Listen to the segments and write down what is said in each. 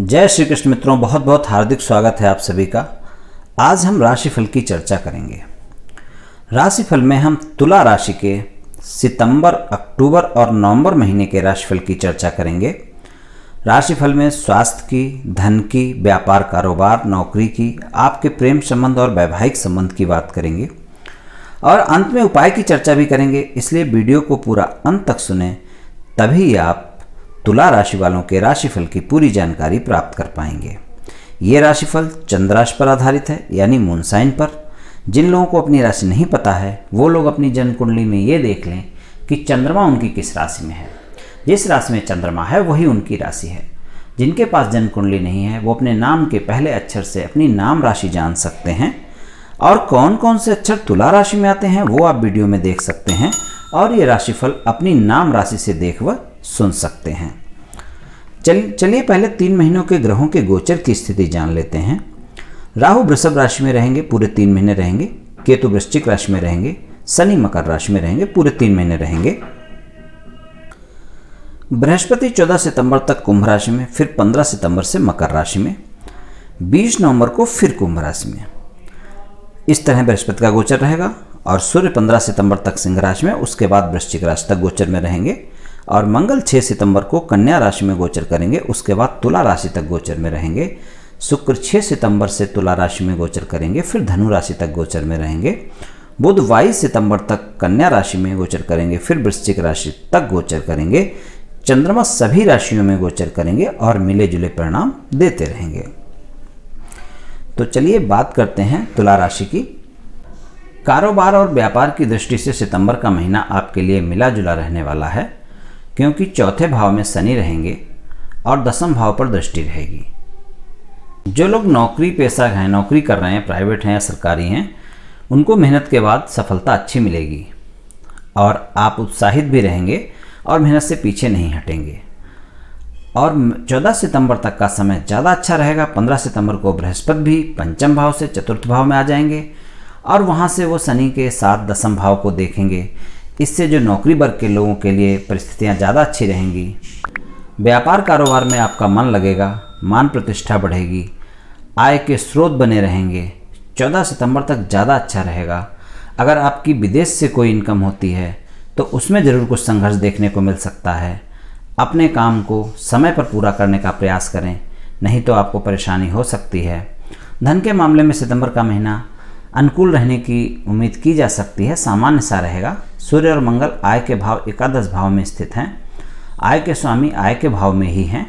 जय श्री कृष्ण मित्रों, बहुत बहुत हार्दिक स्वागत है आप सभी का। आज हम राशिफल की चर्चा करेंगे। राशिफल में हम तुला राशि के सितंबर, अक्टूबर और नवंबर महीने के राशिफल की चर्चा करेंगे। राशिफल में स्वास्थ्य की, धन की, व्यापार कारोबार, नौकरी की, आपके प्रेम संबंध और वैवाहिक संबंध की बात करेंगे और अंत में उपाय की चर्चा भी करेंगे। इसलिए वीडियो को पूरा अंत तक सुने, तभी आप तुला राशि वालों के राशिफल की पूरी जानकारी प्राप्त कर पाएंगे। ये राशिफल चंद्र राशि पर आधारित है, यानी मून साइन पर। जिन लोगों को अपनी राशि नहीं पता है वो लोग अपनी जन्म कुंडली में ये देख लें कि चंद्रमा उनकी किस राशि में है। जिस राशि में चंद्रमा है वही उनकी राशि है। जिनके पास जन्म कुंडली नहीं है वो अपने नाम के पहले अक्षर से अपनी नाम राशि जान सकते हैं और कौन कौन से अक्षर तुला राशि में आते हैं वो आप वीडियो में देख सकते हैं और ये राशिफल अपनी नाम राशि से देख व सुन सकते हैं। चलिए पहले 3 महीनों के ग्रहों के गोचर की स्थिति जान लेते हैं। राहु वृषभ राशि में रहेंगे, पूरे 3 महीने रहेंगे। केतु वृश्चिक राशि में रहेंगे। शनि मकर राशि में रहेंगे, पूरे 3 महीने रहेंगे। बृहस्पति 14 सितंबर तक कुंभ राशि में, फिर 15 सितंबर से मकर राशि में, 20 नवंबर को फिर कुंभ राशि में। इस तरह बृहस्पति का गोचर रहेगा और सूर्य 15 सितंबर तक सिंह राशि में, उसके बाद वृश्चिक राशि तक गोचर में रहेंगे और मंगल 6 सितंबर को कन्या राशि में गोचर करेंगे, उसके बाद तुला राशि तक गोचर में रहेंगे। शुक्र 6 सितंबर से तुला राशि में गोचर करेंगे, फिर धनु राशि तक गोचर में रहेंगे। बुध 22 सितंबर तक कन्या राशि में गोचर करेंगे, फिर वृश्चिक राशि तक गोचर करेंगे। चंद्रमा सभी राशियों में गोचर करेंगे और मिले जुले परिणाम देते रहेंगे। तो चलिए बात करते हैं तुला राशि की। कारोबार और व्यापार की दृष्टि से सितंबर का महीना आपके लिए मिला जुला रहने वाला है, क्योंकि चौथे भाव में शनि रहेंगे और 10वें भाव पर दृष्टि रहेगी। जो लोग नौकरी पेशा हैं, नौकरी कर रहे हैं, प्राइवेट हैं या सरकारी हैं, उनको मेहनत के बाद सफलता अच्छी मिलेगी और आप उत्साहित भी रहेंगे और मेहनत से पीछे नहीं हटेंगे। और 14 सितंबर तक का समय ज़्यादा अच्छा रहेगा। 15 सितंबर को बृहस्पति भी 5वें भाव से 4th भाव में आ जाएंगे और वहाँ से वो शनि के साथ 10वें भाव को देखेंगे। इससे जो नौकरी वर्ग के लोगों के लिए परिस्थितियाँ ज़्यादा अच्छी रहेंगी। व्यापार कारोबार में आपका मन लगेगा, मान प्रतिष्ठा बढ़ेगी, आय के स्रोत बने रहेंगे। 14 सितंबर तक ज़्यादा अच्छा रहेगा। अगर आपकी विदेश से कोई इनकम होती है तो उसमें ज़रूर कुछ संघर्ष देखने को मिल सकता है। अपने काम को समय पर पूरा करने का प्रयास करें, नहीं तो आपको परेशानी हो सकती है। धन के मामले में सितंबर का महीना अनुकूल रहने की उम्मीद की जा सकती है, सामान्य सा रहेगा। सूर्य और मंगल आय के भाव एकादश भाव में स्थित हैं। आय के स्वामी आय के भाव में ही हैं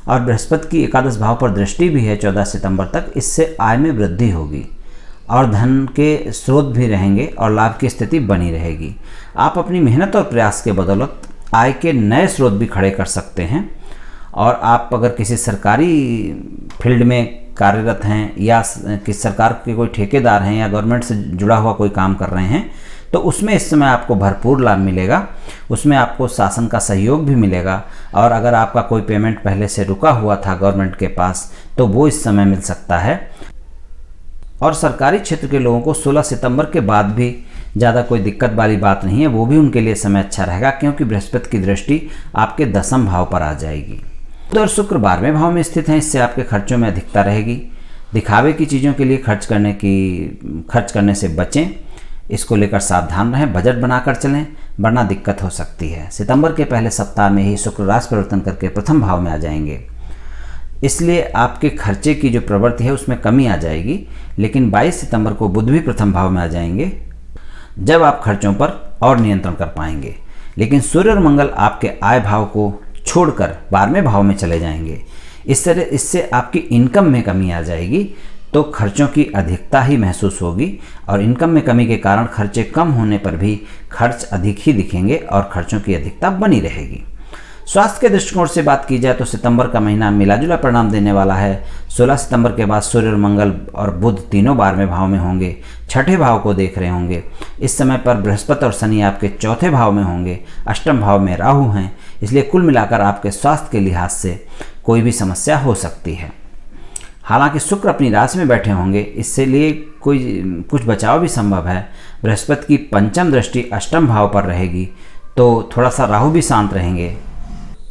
और बृहस्पति की एकादश भाव पर दृष्टि भी है 14 सितंबर तक। इससे आय में वृद्धि होगी और धन के स्रोत भी रहेंगे और लाभ की स्थिति बनी रहेगी। आप अपनी मेहनत और प्रयास के बदौलत आय के नए स्रोत भी खड़े कर सकते हैं। और आप अगर किसी सरकारी फील्ड में कार्यरत हैं या किसी सरकार के कोई ठेकेदार हैं या गवर्नमेंट से जुड़ा हुआ कोई काम कर रहे हैं तो उसमें इस समय आपको भरपूर लाभ मिलेगा। उसमें आपको शासन का सहयोग भी मिलेगा और अगर आपका कोई पेमेंट पहले से रुका हुआ था गवर्नमेंट के पास तो वो इस समय मिल सकता है। और सरकारी क्षेत्र के लोगों को 16 सितंबर के बाद भी ज़्यादा कोई दिक्कत वाली बात नहीं है, वो भी उनके लिए समय अच्छा रहेगा, क्योंकि बृहस्पति की दृष्टि आपके 10वें भाव पर आ जाएगी। बुध और शुक्र 12वें भाव में स्थित हैं, इससे आपके खर्चों में अधिकता रहेगी। दिखावे की चीज़ों के लिए खर्च करने से बचें। इसको लेकर सावधान रहें, बजट बनाकर चलें, वरना दिक्कत हो सकती है। सितंबर के पहले सप्ताह में ही शुक्र राशि परिवर्तन करके प्रथम भाव में आ जाएंगे, इसलिए आपके खर्चे की जो प्रवृत्ति है उसमें कमी आ जाएगी। लेकिन 22 सितंबर को बुध भी प्रथम भाव में आ जाएंगे, जब आप खर्चों पर और नियंत्रण कर पाएंगे। लेकिन सूर्य और मंगल आपके आय भाव को छोड़कर 12वें भाव में चले जाएंगे। इससे आपकी इनकम में कमी आ जाएगी, तो खर्चों की अधिकता ही महसूस होगी और इनकम में कमी के कारण खर्चे कम होने पर भी खर्च अधिक ही दिखेंगे और खर्चों की अधिकता बनी रहेगी। स्वास्थ्य के दृष्टिकोण से बात की जाए तो सितंबर का महीना मिलाजुला परिणाम देने वाला है। 16 सितंबर के बाद सूर्य और मंगल और बुध तीनों 12वें भाव में होंगे, 6ठे भाव को देख रहे होंगे। इस समय पर बृहस्पति और शनि आपके 4थे भाव में होंगे, 8वें भाव में राहु हैं, इसलिए कुल मिलाकर आपके स्वास्थ्य के लिहाज से कोई भी समस्या हो सकती है। हालांकि शुक्र अपनी राशि में बैठे होंगे, इसलिए कुछ बचाव भी संभव है। बृहस्पति की 5वीं दृष्टि 8वें भाव पर रहेगी, तो थोड़ा सा राहु भी शांत रहेंगे।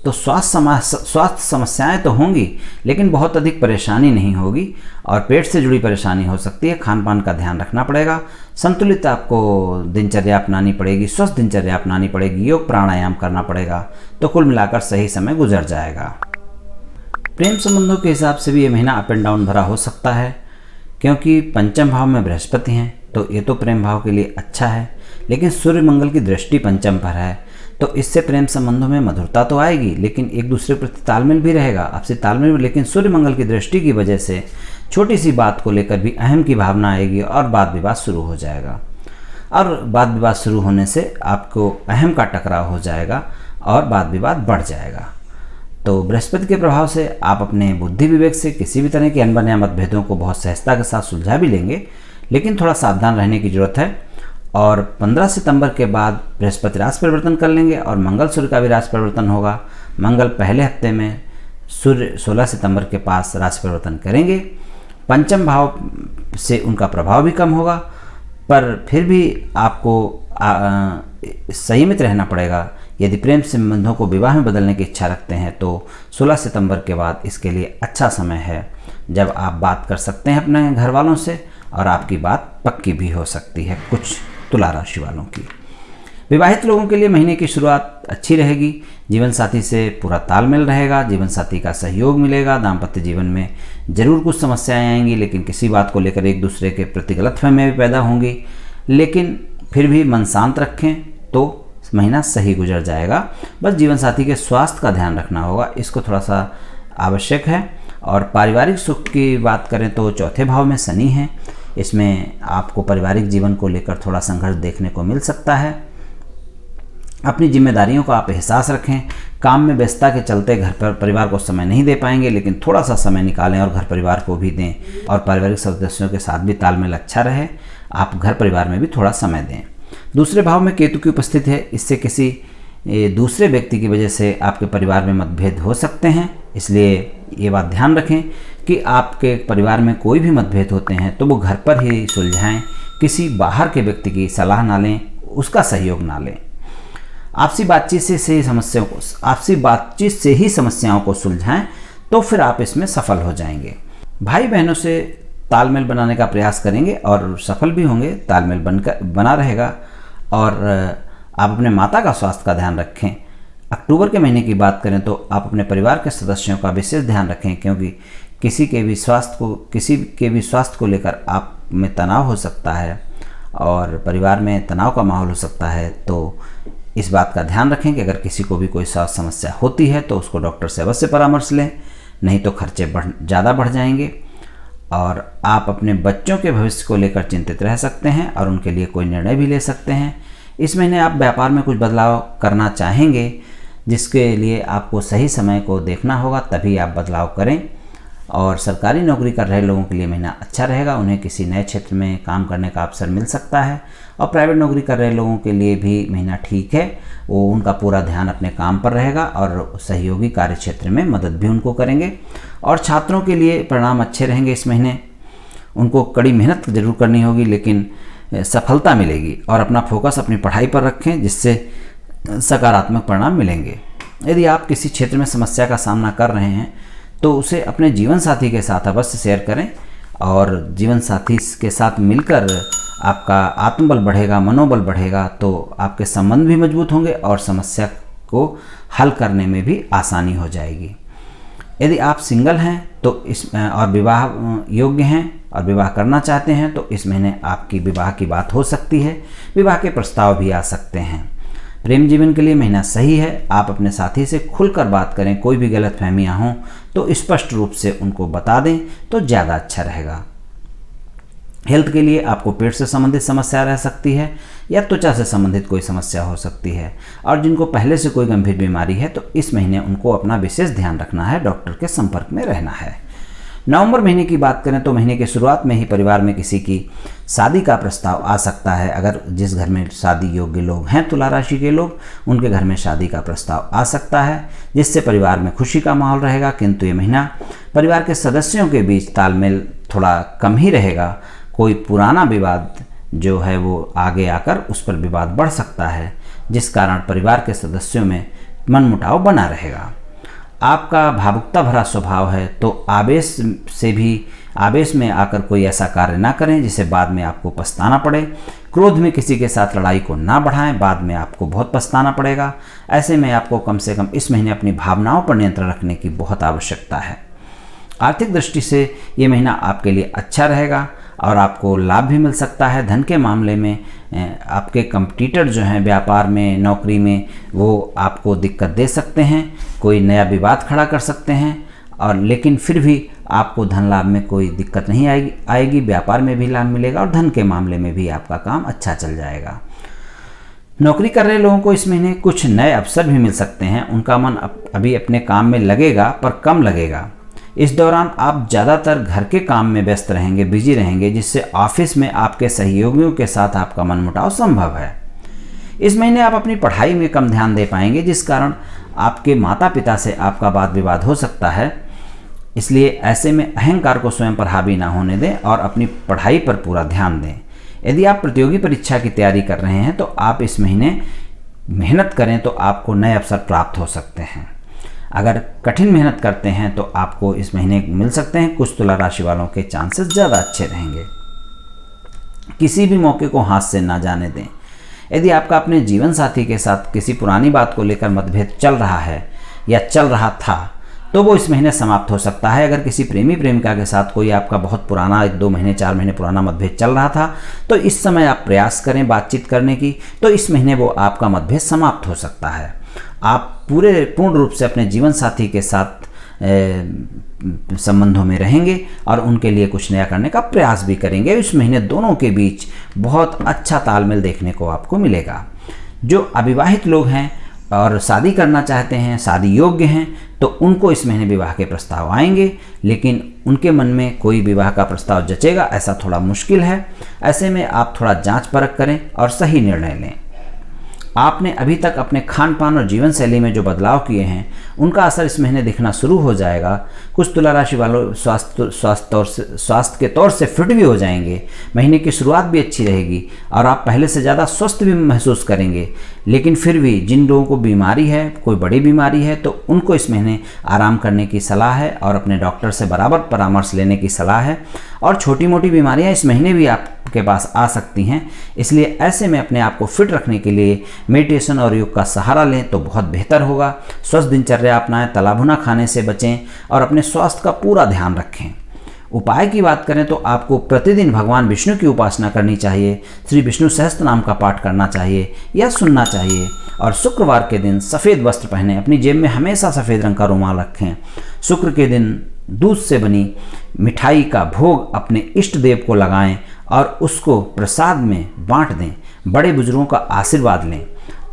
तो स्वास्थ्य समस्याएं तो होंगी, लेकिन बहुत अधिक परेशानी नहीं होगी। और पेट से जुड़ी परेशानी हो सकती है। खान पान का ध्यान रखना पड़ेगा, संतुलित आपको दिनचर्या अपनानी पड़ेगी, स्वस्थ दिनचर्या अपनानी पड़ेगी, योग प्राणायाम करना पड़ेगा। तो कुल मिलाकर सही समय गुजर जाएगा। प्रेम संबंधों के हिसाब से भी ये महीना अप एंड डाउन भरा हो सकता है, क्योंकि पंचम भाव में बृहस्पति हैं, तो ये तो प्रेम भाव के लिए अच्छा है। लेकिन सूर्य मंगल की दृष्टि पंचम पर है, तो इससे प्रेम संबंधों में मधुरता तो आएगी, लेकिन एक दूसरे के प्रति तालमेल भी रहेगा, आपसी तालमेल भी। लेकिन सूर्य मंगल की दृष्टि की वजह से छोटी सी बात को लेकर भी अहम की भावना आएगी और वाद विवाद शुरू हो जाएगा। और वाद विवाद शुरू होने से आपको अहम का टकराव हो जाएगा और वाद विवाद बढ़ जाएगा। तो बृहस्पति के प्रभाव से आप अपने बुद्धि विवेक से किसी भी तरह के अनबन या मतभेदों को बहुत सहजता के साथ सुलझा भी लेंगे, लेकिन थोड़ा सावधान रहने की जरूरत है। और 15 सितंबर के बाद बृहस्पति राशि परिवर्तन कर लेंगे और मंगल सूर्य का भी राशि परिवर्तन होगा। मंगल पहले हफ्ते में, सूर्य 16 सितंबर के पास राशि परिवर्तन करेंगे। पंचम भाव से उनका प्रभाव भी कम होगा, पर फिर भी आपको संयमित रहना पड़ेगा। यदि प्रेम संबंधों को विवाह में बदलने की इच्छा रखते हैं तो 16 सितंबर के बाद इसके लिए अच्छा समय है, जब आप बात कर सकते हैं अपने घर वालों से और आपकी बात पक्की भी हो सकती है कुछ तुला राशि वालों की। विवाहित लोगों के लिए महीने की शुरुआत अच्छी रहेगी। जीवन साथी से पूरा तालमेल रहेगा, जीवन साथी का सहयोग मिलेगा। दाम्पत्य जीवन में जरूर कुछ समस्याएं आएंगी, लेकिन किसी बात को लेकर एक दूसरे के प्रति गलतफहमियां भी पैदा होंगी, लेकिन फिर भी मन शांत रखें तो महीना सही गुजर जाएगा। बस जीवन साथी के स्वास्थ्य का ध्यान रखना होगा, इसको थोड़ा सा आवश्यक है। और पारिवारिक सुख की बात करें तो चौथे भाव में शनि है, इसमें आपको पारिवारिक जीवन को लेकर थोड़ा संघर्ष देखने को मिल सकता है। अपनी जिम्मेदारियों का आप एहसास रखें। काम में व्यस्तता के चलते घर पर परिवार को समय नहीं दे पाएंगे, लेकिन थोड़ा सा समय निकालें और घर परिवार को भी दें, और पारिवारिक सदस्यों के साथ भी तालमेल अच्छा रहे। आप घर परिवार में भी थोड़ा समय दें। दूसरे भाव में केतु की उपस्थिति है, इससे किसी दूसरे व्यक्ति की वजह से आपके परिवार में मतभेद हो सकते हैं। इसलिए ये बात ध्यान रखें कि आपके परिवार में कोई भी मतभेद होते हैं तो वो घर पर ही सुलझाएं, किसी बाहर के व्यक्ति की सलाह ना लें, उसका सहयोग ना लें। आपसी बातचीत से ही समस्याओं को सुलझाएं, तो फिर आप इसमें सफल हो जाएंगे। भाई बहनों से तालमेल बनाने का प्रयास करेंगे और सफल भी होंगे, तालमेल बना रहेगा। और आप अपने माता का स्वास्थ्य का ध्यान रखें। अक्टूबर के महीने की बात करें तो आप अपने परिवार के सदस्यों का विशेष ध्यान रखें, क्योंकि किसी के भी स्वास्थ्य को लेकर आप में तनाव हो सकता है और परिवार में तनाव का माहौल हो सकता है। तो इस बात का ध्यान रखें कि अगर किसी को भी कोई स्वास्थ्य समस्या होती है तो उसको डॉक्टर से अवश्य परामर्श लें, नहीं तो खर्चे ज़्यादा बढ़ जाएंगे। और आप अपने बच्चों के भविष्य को लेकर चिंतित रह सकते हैं और उनके लिए कोई निर्णय भी ले सकते हैं। इस महीने आप व्यापार में कुछ बदलाव करना चाहेंगे, जिसके लिए आपको सही समय को देखना होगा, तभी आप बदलाव करें। और सरकारी नौकरी कर रहे लोगों के लिए महीना अच्छा रहेगा, उन्हें किसी नए क्षेत्र में काम करने का अवसर मिल सकता है। और प्राइवेट नौकरी कर रहे लोगों के लिए भी महीना ठीक है, वो उनका पूरा ध्यान अपने काम पर रहेगा और सहयोगी कार्य क्षेत्र में मदद भी उनको करेंगे। और छात्रों के लिए परिणाम अच्छे रहेंगे इस महीने। उनको कड़ी मेहनत जरूर करनी होगी, लेकिन सफलता मिलेगी। और अपना फोकस अपनी पढ़ाई पर रखें, जिससे सकारात्मक परिणाम मिलेंगे। यदि आप किसी क्षेत्र में समस्या का सामना कर रहे हैं तो उसे अपने जीवन साथी के साथ अवश्य शेयर करें, और जीवन साथी के साथ मिलकर आपका आत्मबल बढ़ेगा, मनोबल बढ़ेगा, तो आपके संबंध भी मजबूत होंगे और समस्या को हल करने में भी आसानी हो जाएगी। यदि आप सिंगल हैं तो और विवाह योग्य हैं और विवाह करना चाहते हैं तो इस महीने आपकी विवाह की बात हो सकती है, विवाह के प्रस्ताव भी आ सकते हैं। प्रेम जीवन के लिए महीना सही है। आप अपने साथी से खुलकर बात करें, कोई भी गलतफहमियां हों तो स्पष्ट रूप से उनको बता दें तो ज़्यादा अच्छा रहेगा। हेल्थ के लिए आपको पेट से संबंधित समस्या रह सकती है या त्वचा से संबंधित कोई समस्या हो सकती है, और जिनको पहले से कोई गंभीर बीमारी है तो इस महीने उनको अपना विशेष ध्यान रखना है, डॉक्टर के संपर्क में रहना है। नवंबर महीने की बात करें तो महीने के शुरुआत में ही परिवार में किसी की शादी का प्रस्ताव आ सकता है। अगर जिस घर में शादी योग्य लोग हैं, तुला राशि के लोग, उनके घर में शादी का प्रस्ताव आ सकता है, जिससे परिवार में खुशी का माहौल रहेगा। किंतु ये महीना परिवार के सदस्यों के बीच तालमेल थोड़ा कम ही रहेगा। कोई पुराना विवाद जो है वो आगे आकर उस पर विवाद बढ़ सकता है, जिस कारण परिवार के सदस्यों में मनमुटाव बना रहेगा। आपका भावुकता भरा स्वभाव है, तो आवेश में आकर कोई ऐसा कार्य ना करें जिसे बाद में आपको पछताना पड़े। क्रोध में किसी के साथ लड़ाई को ना बढ़ाएं, बाद में आपको बहुत पछताना पड़ेगा। ऐसे में आपको कम से कम इस महीने अपनी भावनाओं पर नियंत्रण रखने की बहुत आवश्यकता है। आर्थिक दृष्टि से ये महीना आपके लिए अच्छा रहेगा और आपको लाभ भी मिल सकता है। धन के मामले में आपके कंपटीटर जो हैं व्यापार में, नौकरी में, वो आपको दिक्कत दे सकते हैं, कोई नया विवाद खड़ा कर सकते हैं, और लेकिन फिर भी आपको धन लाभ में कोई दिक्कत नहीं आएगी। व्यापार में भी लाभ मिलेगा और धन के मामले में भी आपका काम अच्छा चल जाएगा। नौकरी कर रहे लोगों को इस महीने कुछ नए अवसर भी मिल सकते हैं। उनका मन अभी अपने काम में लगेगा, पर कम लगेगा। इस दौरान आप ज़्यादातर घर के काम में व्यस्त रहेंगे, बिजी रहेंगे, जिससे ऑफिस में आपके सहयोगियों के साथ आपका मनमुटाव संभव है। इस महीने आप अपनी पढ़ाई में कम ध्यान दे पाएंगे, जिस कारण आपके माता पिता से आपका वाद विवाद हो सकता है। इसलिए ऐसे में अहंकार को स्वयं पर हावी ना होने दें और अपनी पढ़ाई पर पूरा ध्यान दें। यदि आप प्रतियोगी परीक्षा की तैयारी कर रहे हैं तो आप इस महीने मेहनत करें तो आपको नए अवसर प्राप्त हो सकते हैं। अगर कठिन मेहनत करते हैं तो आपको इस महीने मिल सकते हैं। कुछ तुला राशि वालों के चांसेस ज़्यादा अच्छे रहेंगे। किसी भी मौके को हाथ से ना जाने दें। यदि आपका अपने जीवन साथी के साथ किसी पुरानी बात को लेकर मतभेद चल रहा है या चल रहा था, तो वो इस महीने समाप्त हो सकता है। अगर किसी प्रेमी प्रेमिका के साथ कोई आपका बहुत पुराना 1-2 महीने 4 महीने पुराना मतभेद चल रहा था, तो इस समय आप प्रयास करें बातचीत करने की, तो इस महीने वो आपका मतभेद समाप्त हो सकता है। आप पूर्ण रूप से अपने जीवन साथी के साथ संबंधों में रहेंगे और उनके लिए कुछ नया करने का प्रयास भी करेंगे। इस महीने दोनों के बीच बहुत अच्छा तालमेल देखने को आपको मिलेगा। जो अविवाहित लोग हैं और शादी करना चाहते हैं, शादी योग्य हैं, तो उनको इस महीने विवाह के प्रस्ताव आएंगे, लेकिन उनके मन में कोई विवाह का प्रस्ताव जचेगा ऐसा थोड़ा मुश्किल है। ऐसे में आप थोड़ा जांच परख करें और सही निर्णय लें। आपने अभी तक अपने खान पान और जीवन शैली में जो बदलाव किए हैं, उनका असर इस महीने दिखना शुरू हो जाएगा। कुछ तुला राशि वालों स्वास्थ्य के तौर से फिट भी हो जाएंगे। महीने की शुरुआत भी अच्छी रहेगी और आप पहले से ज़्यादा स्वस्थ भी महसूस करेंगे। लेकिन फिर भी जिन लोगों को बीमारी है, कोई बड़ी बीमारी है, तो उनको इस महीने आराम करने की सलाह है और अपने डॉक्टर से बराबर परामर्श लेने की सलाह है। और छोटी मोटी बीमारियां इस महीने भी आपके पास आ सकती हैं, इसलिए ऐसे में अपने आप को फिट रखने के लिए मेडिटेशन और योग का सहारा लें तो बहुत बेहतर होगा। स्वस्थ दिनचर्या अपनाएं, तला भुना खाने से बचें और अपने स्वास्थ्य का पूरा ध्यान रखें। उपाय की बात करें तो आपको प्रतिदिन भगवान विष्णु की उपासना करनी चाहिए, श्री विष्णु सहस्त्र नाम का पाठ करना चाहिए या सुनना चाहिए, और शुक्रवार के दिन सफ़ेद वस्त्र पहनें। अपनी जेब में हमेशा सफ़ेद रंग का रुमाल रखें। शुक्र के दिन दूध से बनी मिठाई का भोग अपने इष्ट देव को लगाएं और उसको प्रसाद में बांट दें। बड़े बुजुर्गों का आशीर्वाद लें।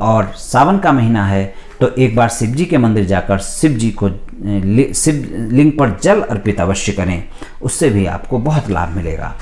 और सावन का महीना है तो एक बार शिव जी के मंदिर जाकर शिव जी को शिवलिंग पर जल अर्पित अवश्य करें, उससे भी आपको बहुत लाभ मिलेगा।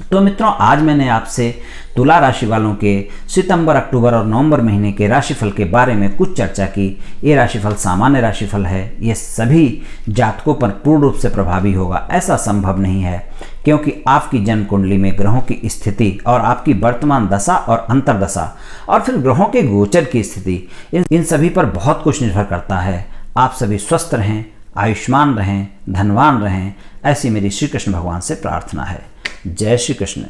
तो मित्रों, आज मैंने आपसे तुला राशि वालों के सितंबर, अक्टूबर और नवंबर महीने के राशिफल के बारे में कुछ चर्चा की। ये राशिफल सामान्य राशिफल है, ये सभी जातकों पर पूर्ण रूप से प्रभावी होगा ऐसा संभव नहीं है, क्योंकि आपकी जन्म कुंडली में ग्रहों की स्थिति और आपकी वर्तमान दशा और अंतर्दशा और फिर ग्रहों के गोचर की स्थिति, इन सभी पर बहुत कुछ निर्भर करता है। आप सभी स्वस्थ रहें, आयुष्मान रहें, धनवान रहें, ऐसी मेरी श्री कृष्ण भगवान से प्रार्थना है। जय श्री कृष्ण।